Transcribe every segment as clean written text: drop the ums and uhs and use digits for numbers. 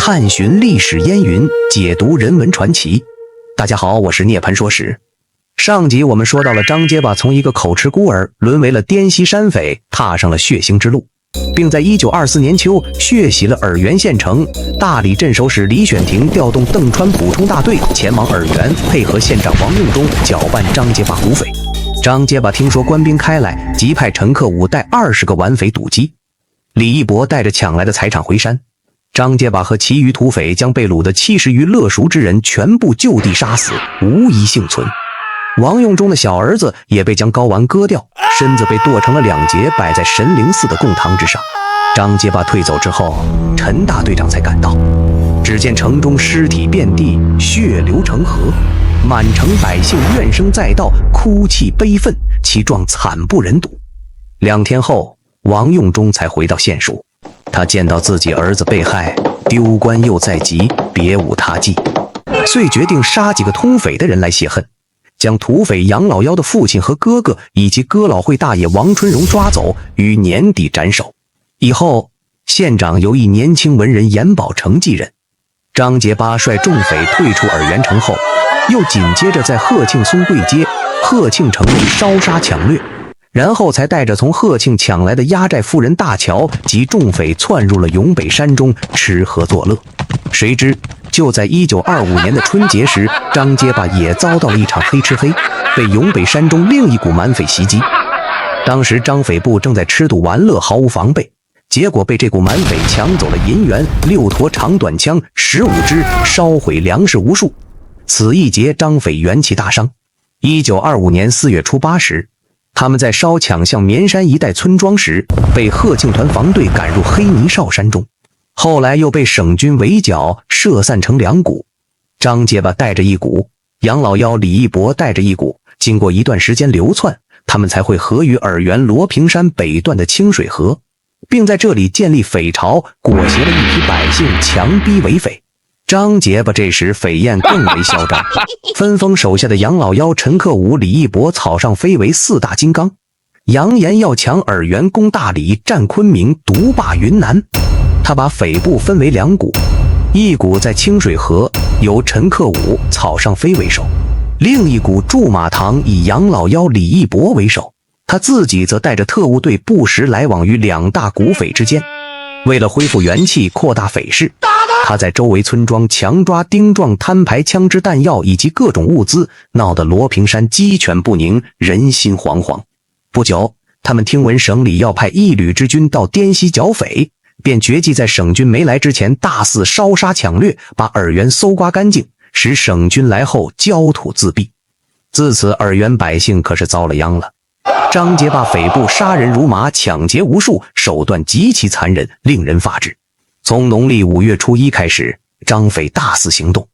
探寻历史烟云，解读人文传奇。大家好，我是涅槃说史。上集我们说到了张结巴从一个口吃孤儿沦为了滇西山匪，踏上了血腥之路，并在1924年秋血洗了洱源县城。大理镇守使李选廷调动邓川补充大队前往洱源，配合县长王用忠搅拌张结巴土匪。张结巴听说官兵开来，即派陈克武带20个顽匪堵击。李义伯带着抢来的财产回山。张结巴和其余土匪将被掳的70余勒赎之人全部就地杀死，无一幸存。王用忠的小儿子也被将睾丸割掉，身子被剁成了2截，摆在神灵寺的供堂之上。张结巴退走之后，陈大队长才赶到，只见城中尸体遍地，血流成河，满城百姓怨声载道，哭泣悲愤，其状惨不忍睹。2天后，王用忠才回到县署。他见到自己儿子被害，丢官又在即，别无他计，遂决定杀几个通匪的人来泄恨，将土匪杨老幺的父亲和哥哥以及哥老会大爷王春荣抓走，于年底斩首。以后县长由一年轻文人严宝成继任。张结巴率众匪退出洱源城后，又紧接着在贺庆松贵街、贺庆城里烧杀抢掠，然后才带着从贺庆抢来的压寨夫人大乔及众匪窜入了永北山中吃喝作乐。谁知就在1925年的春节时，张结巴也遭到了一场黑吃黑，被永北山中另一股蛮匪袭击。当时张匪部正在吃赌玩乐，毫无防备，结果被这股蛮匪抢走了银元、6坨长短枪15支，烧毁粮食无数。此一劫张匪元气大伤。1925年4月初8时，他们在烧抢向绵山一带村庄时，被贺庆团防队赶入黑泥哨山中，后来又被省军围剿，射散成2股。张结巴带着一股，杨老幺李义伯带着一股，经过一段时间流窜，他们才会合于洱源罗平山北段的清水河，并在这里建立匪巢，裹挟了一批百姓，强逼为匪。张结巴这时匪焰更为嚣张，分封手下的杨老幺、陈克武、李义伯草上飞为4大金刚，扬言要抢洱源、攻大理、占昆明、独霸云南。他把匪部分为2股，一股在清水河，由陈克武、草上飞为首，另一股驻马堂，以杨老幺、李义伯为首，他自己则带着特务队不时来往于2大股匪之间。为了恢复元气，扩大匪势，他在周围村庄强抓丁壮，摊牌枪支弹药以及各种物资，闹得罗平山鸡犬不宁，人心惶惶。不久，他们听闻省里要派1旅之军到滇西剿匪，便决计在省军没来之前大肆烧杀抢掠，把洱源搜刮干净，使省军来后焦土自毙。自此洱源百姓可是遭了殃了。张结巴匪部杀人如麻，抢劫无数，手段极其残忍，令人发指。从农历5月初1开始，张匪大肆行动。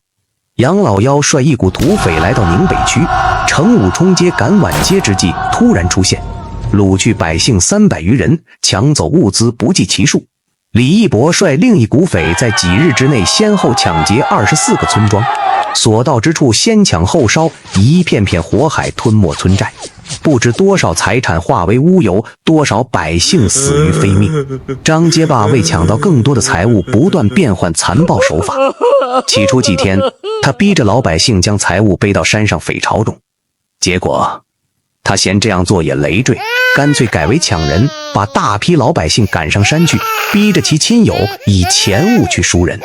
杨老幺率一股土匪来到宁北区，程武冲街赶晚街之际突然出现，掳去百姓300余人，抢走物资不计其数。李义伯率另一股匪在几日之内先后抢劫24个村庄，所到之处先抢后烧，一片片火海吞没村寨，不知多少财产化为乌有，多少百姓死于非命。张结巴为抢到更多的财物，不断变换残暴手法。起初几天，他逼着老百姓将财物背到山上匪巢中，结果他嫌这样做也累赘，干脆改为抢人，把大批老百姓赶上山去，逼着其亲友以钱物去赎人。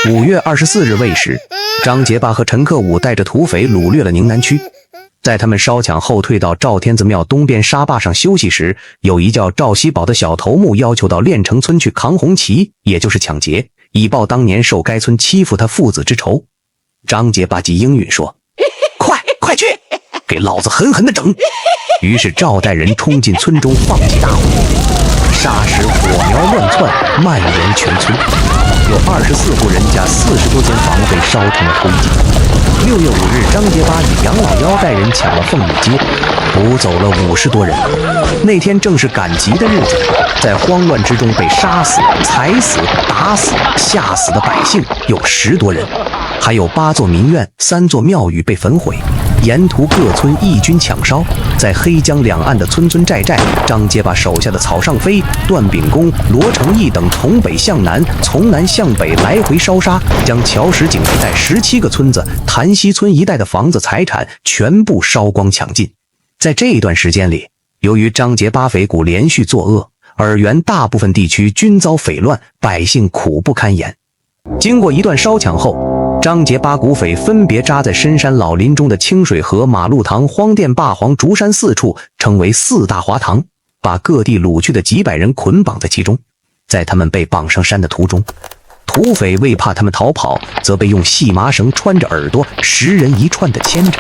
5月24日未时，张结巴和陈克武带着土匪掳掠了宁南区。在他们烧抢后退到赵天子庙东边沙坝上休息时，有一叫赵西宝的小头目要求到炼城村去扛红旗，也就是抢劫，以报当年受该村欺负他父子之仇。张结巴即应允说：快去，给老子狠狠地整。于是赵带人冲进村中，放起大火，霎时火苗乱窜，蔓延全村，有24户人家40多间房被烧成了灰烬。6月5日，张结巴与杨老幺带人抢了凤女街，捕走了50多人。那天正是赶集的日子，在慌乱之中被杀死、踩死、打死、吓死的百姓有10多人，还有8座民院、3座庙宇被焚毁。沿途各村义军抢烧，在黑江两岸的村村寨寨，张结巴手下的草上飞、段秉公、罗成义等从北向南、从南向北来回烧杀，将乔石井一带17个村子、潭溪村一带的房子财产全部烧光抢尽。在这一段时间里，由于张结巴匪股连续作恶，洱源大部分地区均遭匪乱，百姓苦不堪言。经过一段烧抢后，张结巴股匪分别扎在深山老林中的清水河、马路塘、荒甸坝、黄竹山4处，称为4大华堂，把各地掳去的几百人捆绑在其中。在他们被绑上山的途中，土匪为怕他们逃跑，则被用细麻绳穿着耳朵，10人一串的牵着。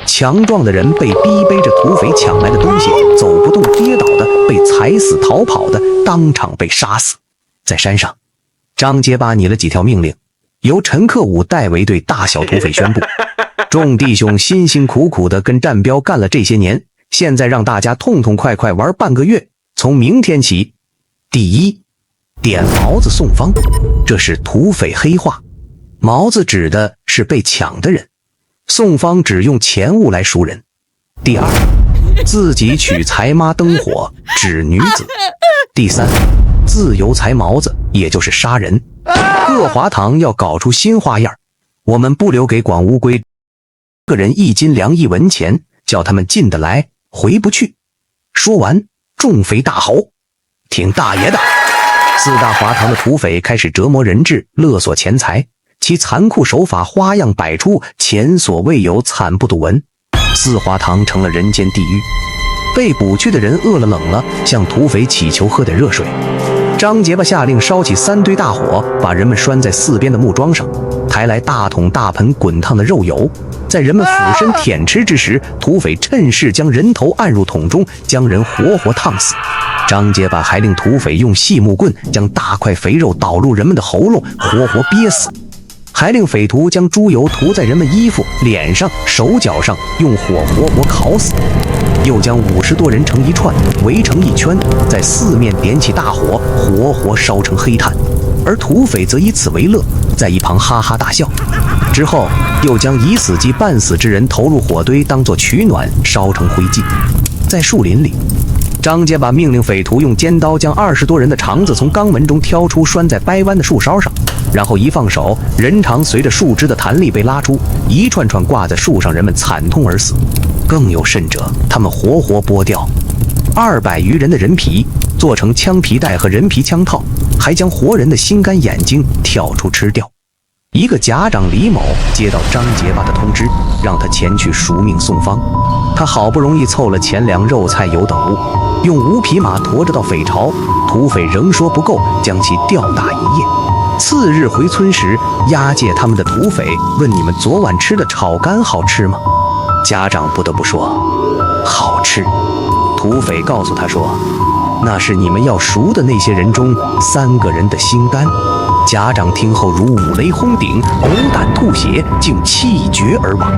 强壮的人被逼背着土匪抢来的东西，走不动跌倒的，被踩死逃跑的，当场被杀死。在山上，张结巴拟了几条命令，由陈克武代为对大小土匪宣布：众弟兄辛辛苦苦地跟战彪干了这些年，现在让大家痛痛快快玩半个月。从明天起，第一，点毛子送方，这是土匪黑话。毛子指的是被抢的人，送方只用钱物来赎人。第二，自己取财妈灯火，指女子。第三，自由裁毛子，也就是杀人。各华堂要搞出新花样，我们不留给广乌龟个人1斤2亿文钱，叫他们进得来，回不去。说完，众匪大吼：听大爷的！4大华堂的土匪开始折磨人质，勒索钱财，其残酷手法花样百出，前所未有，惨不睹闻。4华堂成了人间地狱，被捕去的人饿了冷了，向土匪祈求喝点热水。张结巴下令烧起3堆大火，把人们拴在4边的木桩上，抬来大桶大盆滚烫的肉油。在人们俯身舔吃之时，土匪趁势将人头按入桶中，将人活活烫死。张结巴还令土匪用细木棍将大块肥肉导入人们的喉咙，活活憋死。还令匪徒将猪油涂在人们衣服、脸上、手脚上，用火活活烤死。又将50多人成一串，围成一圈，在4面点起大火，活活烧成黑炭。而土匪则以此为乐，在一旁哈哈大笑。之后又将已死及半死之人投入火堆，当作取暖，烧成灰烬。在树林里，张结巴命令匪徒用尖刀将20多人的肠子从肛门中挑出，拴在掰弯的树梢上，然后一放手，人肠随着树枝的弹力被拉出，一串串挂在树上，人们惨痛而死。更有甚者，他们活活剥掉200余人的人皮，做成枪皮带和人皮枪套，还将活人的心肝眼睛挑出吃掉。一个甲长李某接到张结巴的通知，让他前去赎命送方。他好不容易凑了钱粮、肉菜、油等物，用5匹马驮着到匪巢，土匪仍说不够，将其吊打一夜。次日回村时，押解他们的土匪问：你们昨晚吃的炒肝好吃吗？家长不得不说好吃。土匪告诉他说，那是你们要赎的那些人中3个人的心肝。家长听后如五雷轰顶，狗胆吐血，竟气绝而亡。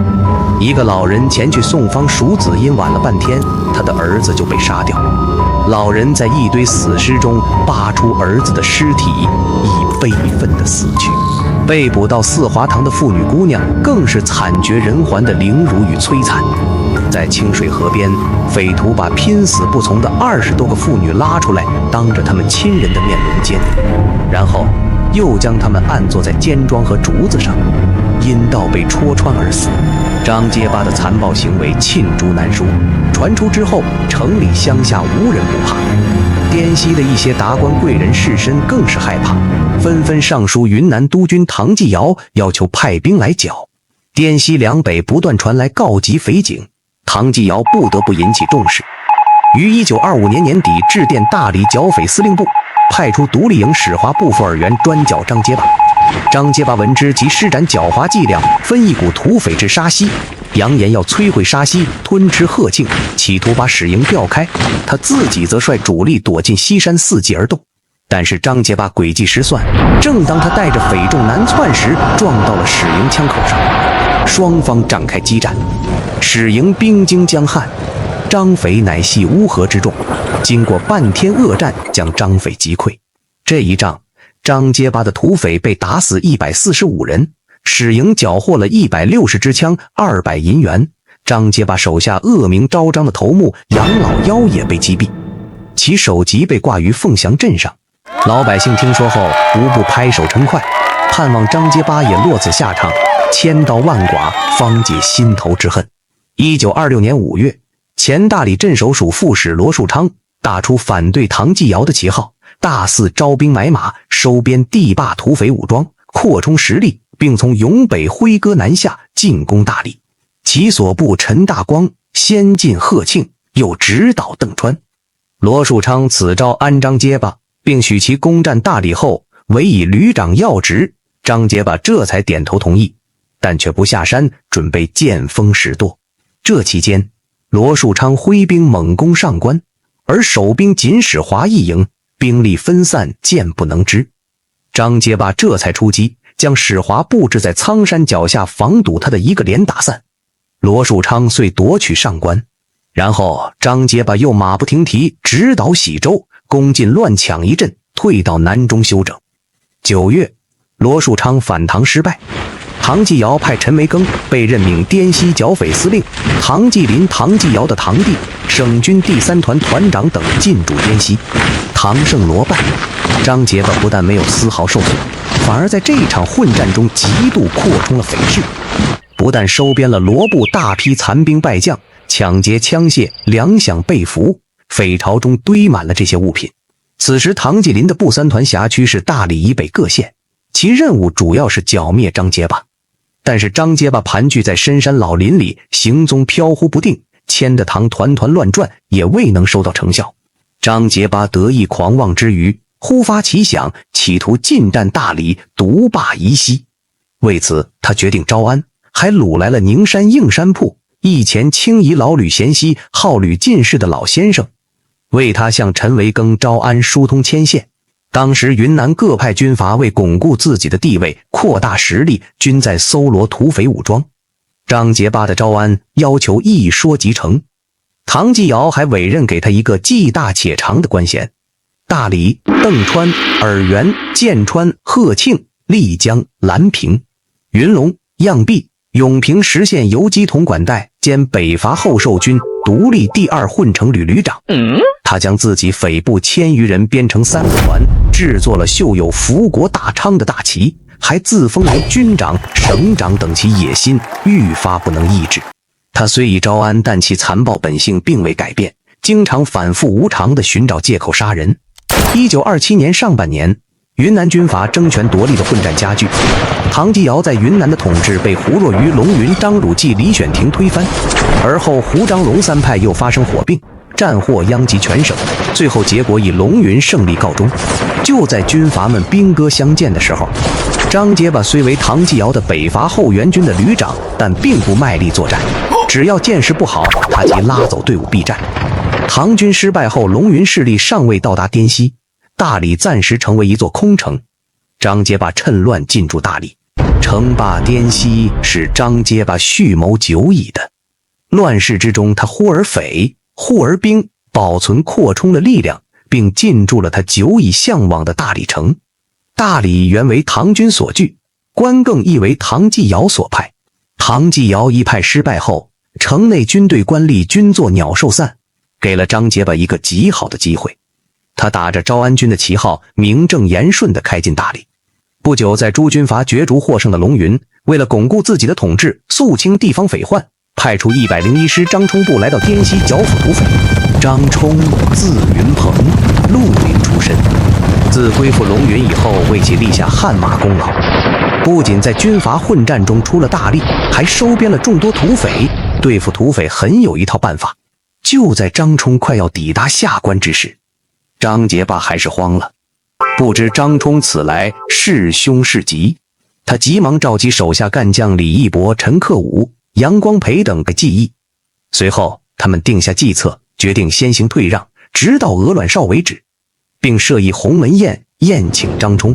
一个老人前去送方赎子，因晚了半天，他的儿子就被杀掉。老人在一堆死尸中扒出儿子的尸体，以悲愤地死去。被捕到4华堂的妇女姑娘更是惨绝人寰的凌辱与摧残。在清水河边，匪徒把拼死不从的20多个妇女拉出来，当着他们亲人的面轮奸，然后又将他们按坐在尖桩和竹子上，阴道被戳穿而死。张结巴的残暴行为罄竹难书，传出之后，城里乡下无人不怕。滇西的一些达官贵人士绅更是害怕，纷纷上书云南督军唐继尧，要求派兵来剿。滇西两北不断传来告急匪警，唐继尧不得不引起重视，于1925年年底致电大理剿匪司令部，派出独立营使华部副尔员专剿张结巴。张结巴闻之，即施展狡猾伎俩，分一股土匪至沙溪，扬言要摧毁沙溪，吞吃鹤庆，企图把使营调开。他自己则率主力躲进西山伺机而动。但是张结巴诡计失算，正当他带着匪众南窜时，撞到了使营枪口上，双方展开激战。使营兵精将悍，张匪乃系乌合之众，经过半天恶战，将张匪击溃。这一仗，张结巴的土匪被打死145人，使营缴获了160支枪、200银元，张结巴手下恶名昭彰的头目杨老幺也被击毙，其首级被挂于凤翔镇上。老百姓听说后无不拍手称快，盼望张结巴也落此下场，千刀万剐，方解心头之恨。1926年5月，前大理镇守署副使罗树昌打出反对唐继尧的旗号，大肆招兵买马，收编地霸土匪武装，扩充实力，并从永北挥戈南下，进攻大理。其所部陈大光先进贺庆，又直捣邓川。罗树昌此招安张结巴，并许其攻占大理后委以旅长要职，张结巴这才点头同意，但却不下山，准备见风使舵。这期间，罗树昌挥兵猛攻上关，而守兵仅使华一营，兵力分散，箭不能支。张结巴这才出击，将史华布置在苍山脚下防堵他的一个连打散。罗树昌遂夺取上关，然后张结巴又马不停蹄直捣喜州，攻进乱抢一阵，退到南中休整。9月，罗树昌反唐失败，唐继尧派陈维庚被任命滇西剿匪司令，唐继林唐继尧的堂弟，省军第3团团长等进驻滇西。唐胜罗败，张结巴不但没有丝毫受损，反而在这一场混战中极度扩充了匪势，不但收编了罗部大批残兵败将，抢劫枪械、粮饷被俘，匪巢中堆满了这些物品。此时唐继林的部3团辖区是大理以北各县，其任务主要是剿灭张结巴。但是张结巴盘踞在深山老林里，行踪飘忽不定，牵得唐团团乱转，也未能收到成效。张结巴得意狂妄之余，忽发奇想，企图进占大理，独霸夷西。为此，他决定招安，还掳来了宁山应山铺以前清夷老吕贤熙号吕进士的老先生，为他向陈维庚招安疏通牵线。当时云南各派军阀为巩固自己的地位，扩大实力，均在搜罗土匪武装。张结巴的招安要求一说即成，唐继尧还委任给他一个既大且长的官衔：大理、邓川、洱源、建川、贺庆、丽江、兰平、云龙、漾濞、永平10县游击统管带兼北伐后授军独立第2混成旅旅长。他将自己匪部1000余人编成3个团，制作了绣有福国大昌的大旗，还自封为军长、省长等，其野心愈发不能抑制。他虽已招安，但其残暴本性并未改变，经常反复无常地寻找借口杀人。1927年上半年，云南军阀争权夺利的混战加剧，唐继尧在云南的统治被胡若愚、龙云、张汝济、李选廷推翻，而后胡张龙3派又发生火并，战祸殃及全省，最后结果以龙云胜利告终。就在军阀们兵戈相见的时候，张结巴虽为唐继尧的北伐后援军的旅长，但并不卖力作战，只要见势不好，他即拉走队伍避战。唐军失败后，龙云势力尚未到达滇西，大理暂时成为一座空城。张结巴趁乱进驻大理，称霸滇西是张结巴蓄谋久矣的。乱世之中，他忽而匪，忽而兵，保存扩充了力量，并进驻了他久已向往的大理城。大理原为唐军所据，关更亦为唐继尧所派。唐继尧一派失败后，城内军队官吏均作鸟兽散，给了张结巴一个极好的机会。他打着招安军的旗号，名正言顺地开进大理。不久，在诸军阀角逐获胜的龙云，为了巩固自己的统治，肃清地方匪患，派出101师张冲部来到滇西剿抚土匪。张冲字云鹏，绿林出身，自归附龙云以后，为其立下汗马功劳。不仅在军阀混战中出了大力，还收编了众多土匪，对付土匪很有一套办法。就在张冲快要抵达下关之时，张结巴还是慌了。不知张冲此来是凶是吉，他急忙召集手下干将李义博、陈克武、杨光培等的计议。随后他们定下计策，决定先行退让，直到鹅卵哨为止，并设议鸿门宴宴请张冲。